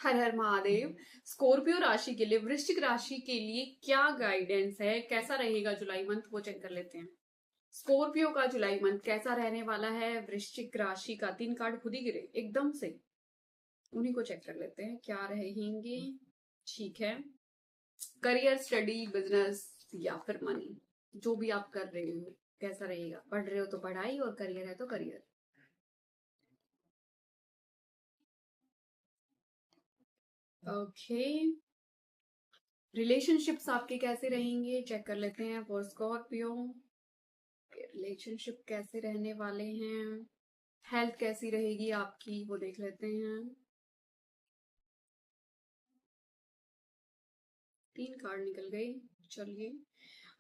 हर हर Mahadev. Scorpio राशि के लिए, वृश्चिक राशि के लिए क्या गाइडेंस है, कैसा रहेगा जुलाई मंथ, वो चेक कर लेते हैं। स्कॉर्पियो का जुलाई मंथ कैसा रहने वाला है। वृश्चिक राशि का 3 कार्ड खुद ही गिरे एकदम से, उन्हीं को चेक कर लेते हैं क्या रहेंगे। ठीक है, करियर, स्टडी, बिजनेस या फिर मनी, जो भी आप कर रहे हो कैसा रहेगा। पढ़ रहे हो तो पढ़ाई, और करियर है तो करियर। ओके, रिलेशनशिप्स आपके कैसे रहेंगे चेक कर लेते हैं फॉर स्कॉर्पियो। रिलेशनशिप कैसे रहने वाले हैं, हेल्थ कैसी रहेगी आपकी, वो देख लेते हैं। 3 कार्ड निकल गए। चलिए,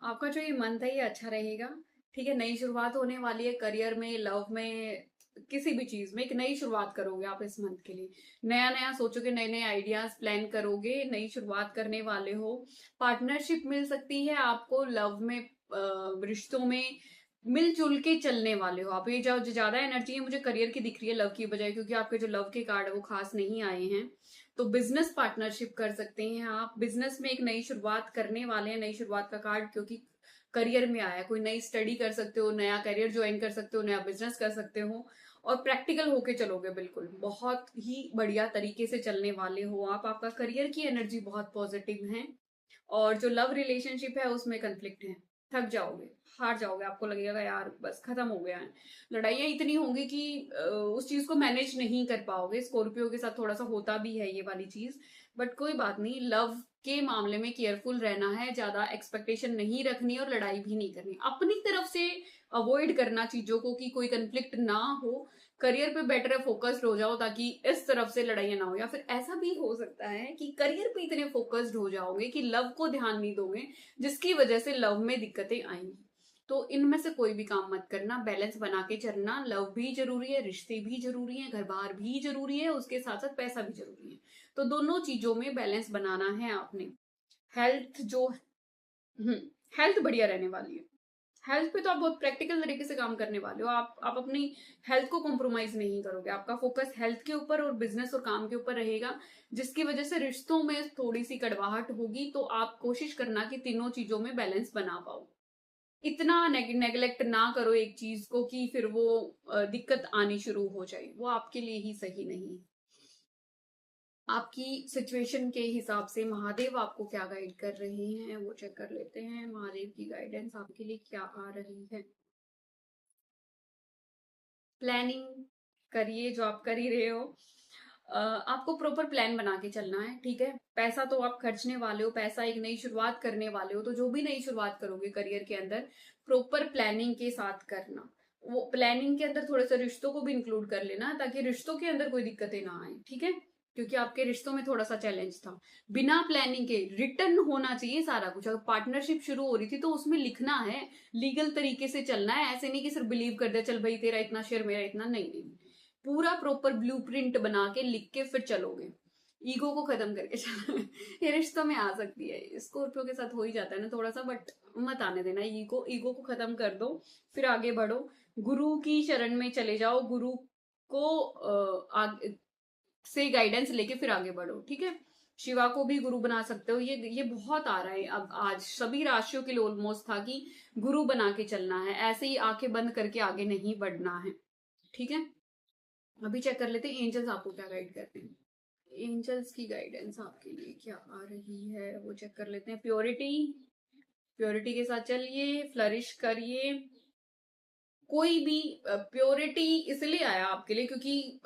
आपका जो ये मंथ है ये अच्छा रहेगा। ठीक है, नई शुरुआत होने वाली है करियर में, लव में, किसी भी चीज में एक नई शुरुआत करोगे आप इस मंथ के लिए। नया नया सोचोगे, नए नए आइडियाज प्लान करोगे, नई शुरुआत करने वाले हो। पार्टनरशिप मिल सकती है आपको लव में, रिश्तों में मिलजुल के चलने वाले हो आप। ये जो ज्यादा एनर्जी है मुझे करियर की दिख रही है लव की बजाय, क्योंकि आपके जो लव के कार्ड है वो खास नहीं आए हैं। तो बिजनेस पार्टनरशिप कर सकते हैं आप, बिजनेस में एक नई शुरुआत करने वाले हैं। नई शुरुआत का कार्ड क्योंकि करियर में आया, कोई नई स्टडी कर सकते हो, नया करियर ज्वाइन कर सकते हो, नया बिजनेस कर सकते हो, और प्रैक्टिकल होके चलोगे। बिल्कुल बहुत ही बढ़िया तरीके से चलने वाले हो आप। आपका करियर की एनर्जी बहुत पॉजिटिव है, और जो लव रिलेशनशिप है उसमें कंफ्लिक्ट है। थक जाओगे, हार जाओगे, आपको लगेगा यार बस खत्म हो गया है। लड़ाइयाँ इतनी होंगी कि उस चीज को मैनेज नहीं कर पाओगे। स्कॉर्पियो के साथ थोड़ा सा होता भी है ये वाली चीज, बट कोई बात नहीं। लव के मामले में केयरफुल रहना है, ज्यादा एक्सपेक्टेशन नहीं रखनी और लड़ाई भी नहीं करनी। अपनी तरफ से अवॉइड करना चीजों को कि कोई कंफ्लिक्ट ना हो। करियर पे बेटर है फोकस्ड हो जाओ, ताकि इस तरफ से लड़ाइयां ना हो। या फिर ऐसा भी हो सकता है कि करियर पे इतने फोकस्ड हो जाओगे कि लव को ध्यान नहीं दोगे, जिसकी वजह से लव में दिक्कतें आएंगी। तो इनमें से कोई भी काम मत करना, बैलेंस बना के चलना। लव भी जरूरी है, रिश्ते भी जरूरी है, घर बार भी जरूरी है, उसके साथ साथ पैसा भी जरूरी है। तो दोनों चीजों में बैलेंस बनाना है आपने। हेल्थ जो, हेल्थ बढ़िया रहने वाली है। हेल्थ पे तो आप बहुत प्रैक्टिकल तरीके से काम करने वाले हो। आप अपनी हेल्थ को कॉम्प्रोमाइज नहीं करोगे। आपका फोकस हेल्थ के ऊपर और बिजनेस और काम के ऊपर रहेगा, जिसकी वजह से रिश्तों में थोड़ी सी कड़वाहट होगी। तो आप कोशिश करना कि तीनों चीजों में बैलेंस बना पाओ। इतना नेग्लेक्ट ना करो एक चीज को कि फिर वो दिक्कत आनी शुरू हो जाए, वो आपके लिए ही सही नहीं। आपकी सिचुएशन के हिसाब से महादेव आपको क्या गाइड कर रहे हैं वो चेक कर लेते हैं। महादेव की गाइडेंस आपके लिए क्या आ रही है। प्लानिंग करिए जो आप कर ही रहे हो। आपको प्रॉपर प्लान बना के चलना है। ठीक है, पैसा तो आप खर्चने वाले हो, पैसा एक नई शुरुआत करने वाले हो, तो जो भी नई शुरुआत करोगे करियर के अंदर प्रॉपर प्लानिंग के साथ करना। वो प्लानिंग के अंदर थोड़े से रिश्तों को भी इंक्लूड कर लेना, ताकि रिश्तों के अंदर कोई दिक्कतें ना आए। ठीक है, क्योंकि आपके रिश्तों में थोड़ा सा चैलेंज था। बिना प्लानिंग के रिटर्न होना चाहिए सारा कुछ। अगर पार्टनरशिप शुरू हो रही थी तो उसमें लिखना है, लीगल तरीके से चलना है। ऐसे नहीं कि सिर्फ बिलीव कर दिया, चल भाई तेरा इतना शेयर मेरा इतना, नहीं नहीं। पूरा प्रॉपर ब्लूप्रिंट बना के लिख के फिर चलोगे। ईगो को खत्म करके चलो। ये रिश्तों में आ सकती है, स्कॉर्पियो के साथ हो ही जाता है ना थोड़ा सा, बट मत आने देना ईगो। ईगो को खत्म कर दो, फिर आगे बढ़ो। गुरु की शरण में चले जाओ, गुरु को आगे से गाइडेंस लेके फिर आगे बढ़ो। ठीक है, शिवा को भी गुरु बना सकते हो। ये बहुत आ रहा है अब, आज सभी राशियों के लिए ऑलमोस्ट था कि गुरु बना के चलना है, ऐसे ही आंखें बंद करके आगे नहीं बढ़ना है। ठीक है, अभी चेक कर लेते हैं एंजल्स आपको क्या गाइड करते हैं। एंजल्स की गाइडेंस आपके लिए क्या आ रही है वो चेक कर लेते हैं। प्योरिटी, प्योरिटी के साथ चलिए, फ्लरिश करिए। कोई भी प्योरिटी इसलिए आया आपके लिए क्योंकि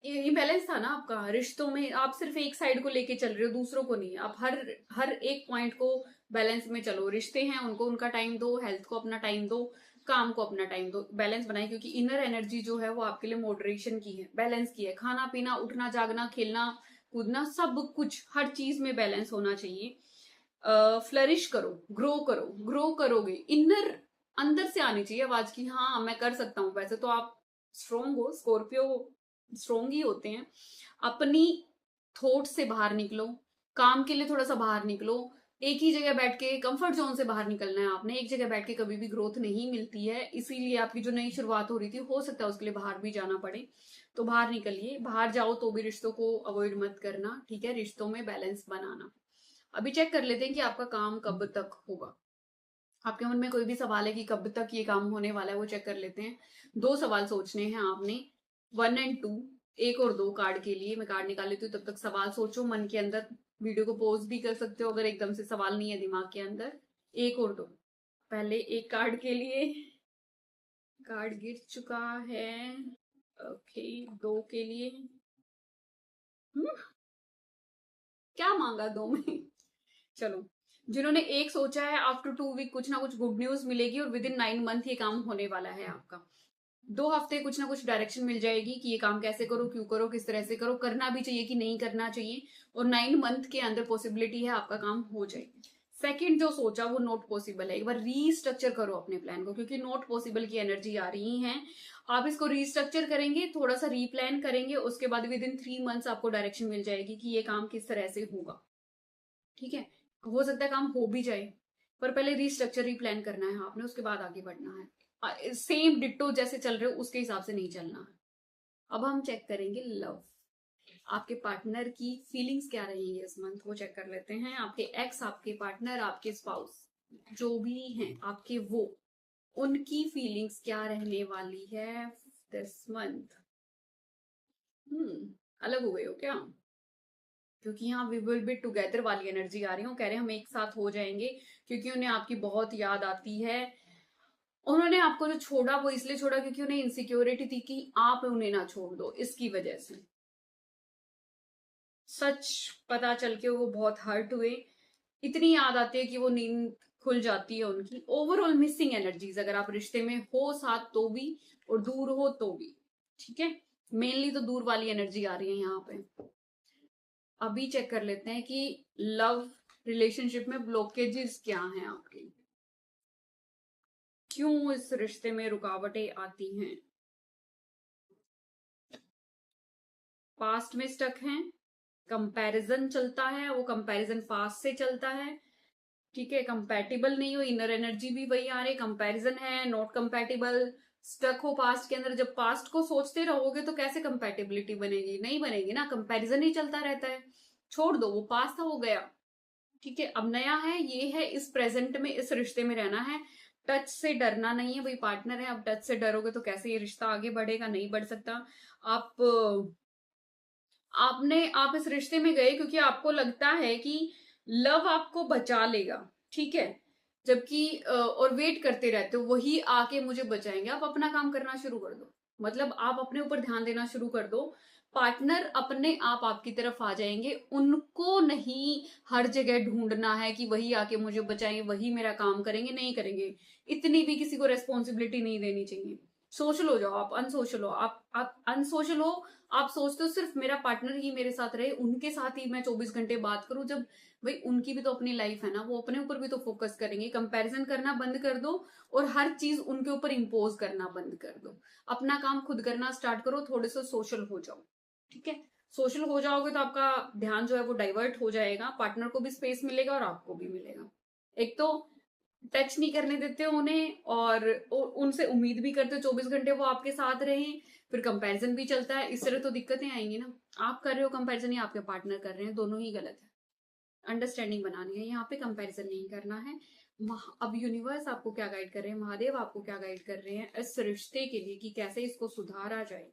इम्बैलेंस था ना आपका रिश्तों में। आप सिर्फ एक साइड को लेके चल रहे हो, दूसरों को नहीं। आप हर हर एक पॉइंट को बैलेंस में चलो। रिश्ते हैं उनको उनका टाइम दो, हेल्थ को अपना टाइम दो, काम को अपना टाइम दो, बैलेंस बनाए। क्योंकि इनर एनर्जी जो है वो आपके लिए मॉडरेशन की है, बैलेंस की है। खाना पीना, उठना जागना, खेलना कूदना, सब कुछ हर चीज में बैलेंस होना चाहिए। फ्लरिश करो, ग्रो करोगे। इनर अंदर से आनी चाहिए आवाज की, हाँ मैं कर सकता हूँ। वैसे तो आप स्ट्रोंग हो, स्कॉर्पियो स्ट्रोंग ही होते हैं। अपनी थॉट से बाहर निकलो, काम के लिए थोड़ा सा बाहर निकलो, एक ही जगह बैठ के कंफर्ट जोन से बाहर निकलना है आपने। एक जगह बैठ के कभी भी ग्रोथ नहीं मिलती है, इसीलिए आपकी जो नई शुरुआत हो रही थी, हो सकता है उसके लिए बाहर भी जाना पड़े। तो बाहर निकलिए। बाहर जाओ तो भी रिश्तों को अवॉइड मत करना, ठीक है, रिश्तों में बैलेंस बनाना। अभी चेक कर लेते हैं कि आपका काम कब तक होगा। आपके मन में कोई भी सवाल है कि कब तक ये काम होने वाला है, वो चेक कर लेते हैं। 2 सवाल सोचने हैं आपने, 1 और 2, 1 और 2 कार्ड के लिए। मैं कार्ड निकाल लेती हूँ, तब तक सवाल सोचो मन के अंदर। वीडियो को पॉज भी कर सकते हो अगर एकदम से सवाल नहीं है दिमाग के अंदर। 1 और 2। पहले एक कार्ड के लिए कार्ड गिर चुका है। ओके, 2 के लिए। क्या मांगा 2 में? चलो, जिन्होंने एक सोचा है, आफ्टर 2 वीक कुछ ना कुछ गुड न्यूज मिलेगी और विद इन 9 मंथ ये काम होने वाला है आपका। 2 हफ्ते कुछ ना कुछ डायरेक्शन मिल जाएगी कि ये काम कैसे करो, क्यों करो, किस तरह से करो, करना भी चाहिए कि नहीं करना चाहिए। और 9 मंथ के अंदर पॉसिबिलिटी है आपका काम हो जाए। सेकंड जो सोचा वो नॉट पॉसिबल है। एक बार रीस्ट्रक्चर करो अपने प्लान को, क्योंकि नॉट पॉसिबल की एनर्जी आ रही है। आप इसको रीस्ट्रक्चर करेंगे, थोड़ा सा रीप्लान करेंगे, उसके बाद विद इन 3 मंथ्स आपको डायरेक्शन मिल जाएगी कि ये काम किस तरह से होगा। ठीक है, हो सकता है काम हो भी जाए, पर पहले रीस्ट्रक्चर रीप्लान करना है आपने, उसके बाद आगे बढ़ना है। सेम डिट्टो जैसे चल रहे हो उसके हिसाब से नहीं चलना है। अब हम चेक करेंगे लव। आपके पार्टनर की फीलिंग्स क्या रहेंगी इस मंथ, वो चेक कर लेते हैं। आपके एक्स, आपके पार्टनर, आपके स्पाउस, जो भी हैं आपके, वो उनकी फीलिंग्स क्या रहने वाली है दिस मंथ। अलग हो गए हो क्या? क्योंकि यहाँ वी विल बी टुगेदर वाली एनर्जी आ रही है। वो कह रहे हैं हम एक साथ हो जाएंगे, क्योंकि उन्हें आपकी बहुत याद आती है। उन्होंने आपको जो छोड़ा वो इसलिए छोड़ा क्योंकि उन्हें इनसिक्योरिटी थी कि आप उन्हें ना छोड़ दो, इसकी वजह से। सच पता चल के वो बहुत हर्ट हुए। इतनी याद आती है कि वो नींद खुल जाती है उनकी। ओवरऑल मिसिंग एनर्जीज, अगर आप रिश्ते में हो साथ तो भी और दूर हो तो भी। ठीक है, मेनली तो दूर वाली एनर्जी आ रही है यहाँ पे। अभी चेक कर लेते हैं कि लव रिलेशनशिप में ब्लॉकेजेस क्या हैं आपके, क्यों इस रिश्ते में रुकावटें आती हैं। पास्ट में स्टक हैं, कंपैरिजन चलता है, वो कंपैरिजन पास्ट से चलता है। ठीक है, कंपैटिबल नहीं हो, इनर एनर्जी भी वही आ रही, कंपैरिजन है, नॉट कंपैटिबल, स्टक हो पास्ट के अंदर। जब पास्ट को सोचते रहोगे तो कैसे कंपैटिबिलिटी बनेगी? नहीं बनेगी ना, कंपैरिजन ही चलता रहता है। छोड़ दो, वो पास्ट था, वो गया। ठीक है, अब नया है, ये है इस प्रेजेंट में, इस रिश्ते में रहना है। टच से डरना नहीं है, भाई पार्टनर है। अब टच से डरोगे तो कैसे ये रिश्ता आगे बढ़ेगा? नहीं बढ़ सकता। आप आप इस रिश्ते में गए क्योंकि आपको लगता है कि लव आपको बचा लेगा। ठीक है, जबकि और वेट करते रहते हो वही आके मुझे बचाएंगे। आप अपना काम करना शुरू कर दो, मतलब आप अपने ऊपर ध्यान देना शुरू कर दो। पार्टनर अपने आप आपकी तरफ आ जाएंगे। उनको नहीं हर जगह ढूंढना है कि वही आके मुझे बचाएंगे, वही मेरा काम करेंगे। नहीं करेंगे, इतनी भी किसी को रेस्पॉन्सिबिलिटी नहीं देनी चाहिए। सोशल हो जाओ, आप अनसोशल हो, आप अनसोशल हो। आप सोचते हो सिर्फ मेरा पार्टनर ही मेरे साथ रहे, उनके साथ ही मैं 24 घंटे बात करूं। जब भाई उनकी भी तो अपनी लाइफ है ना, वो अपने ऊपर भी तो फोकस करेंगे। कंपैरिजन करना बंद कर दो और हर चीज उनके ऊपर इंपोज करना बंद कर दो। अपना काम खुद करना स्टार्ट करो, थोड़े से सोशल हो जाओ। ठीक है, सोशल हो जाओगे तो आपका ध्यान जो है वो डाइवर्ट हो जाएगा, पार्टनर को भी स्पेस मिलेगा और आपको भी मिलेगा। एक तो टच नहीं करने देते हो उन्हें, और उनसे उम्मीद भी करते हो 24 घंटे वो आपके साथ रहें। फिर कंपैरिजन भी चलता है, इस तरह तो दिक्कतें आएंगी ना। आप कर रहे हो कंपैरिजन या आपके पार्टनर कर रहे हैं, दोनों ही गलत है। अंडरस्टैंडिंग बनानी है, यहाँ पे कंपैरिजन नहीं करना है। अब यूनिवर्स आपको क्या गाइड कर रहे हैं, महादेव आपको क्या गाइड कर रहे हैं इस रिश्ते के लिए कि कैसे इसको सुधारा जाए।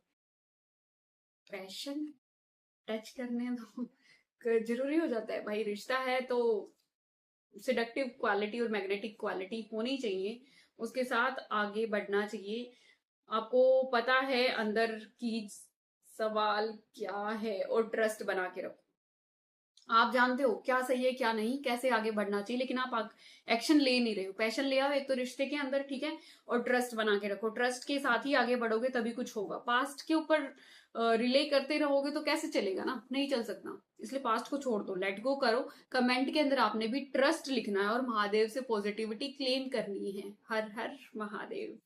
पैशन, टच करने दो। जरूरी हो जाता है भाई, रिश्ता है तो सिडक्टिव क्वालिटी और मैग्नेटिक क्वालिटी होनी चाहिए, उसके साथ आगे बढ़ना चाहिए। आपको पता है अंदर की सवाल क्या है, और ट्रस्ट बना के रखो। आप जानते हो क्या सही है क्या नहीं, कैसे आगे बढ़ना चाहिए, लेकिन आप एक्शन ले नहीं रहे हो। पैशन ले आओ एक तो रिश्ते के अंदर, ठीक है, और ट्रस्ट बना के रखो। ट्रस्ट के साथ ही आगे बढ़ोगे तभी कुछ होगा। पास्ट के ऊपर रिले करते रहोगे तो कैसे चलेगा ना, नहीं चल सकता। इसलिए पास्ट को छोड़ दो, लेट गो करो। कमेंट के अंदर आपने भी ट्रस्ट लिखना है और महादेव से पॉजिटिविटी क्लेम करनी है। हर हर महादेव।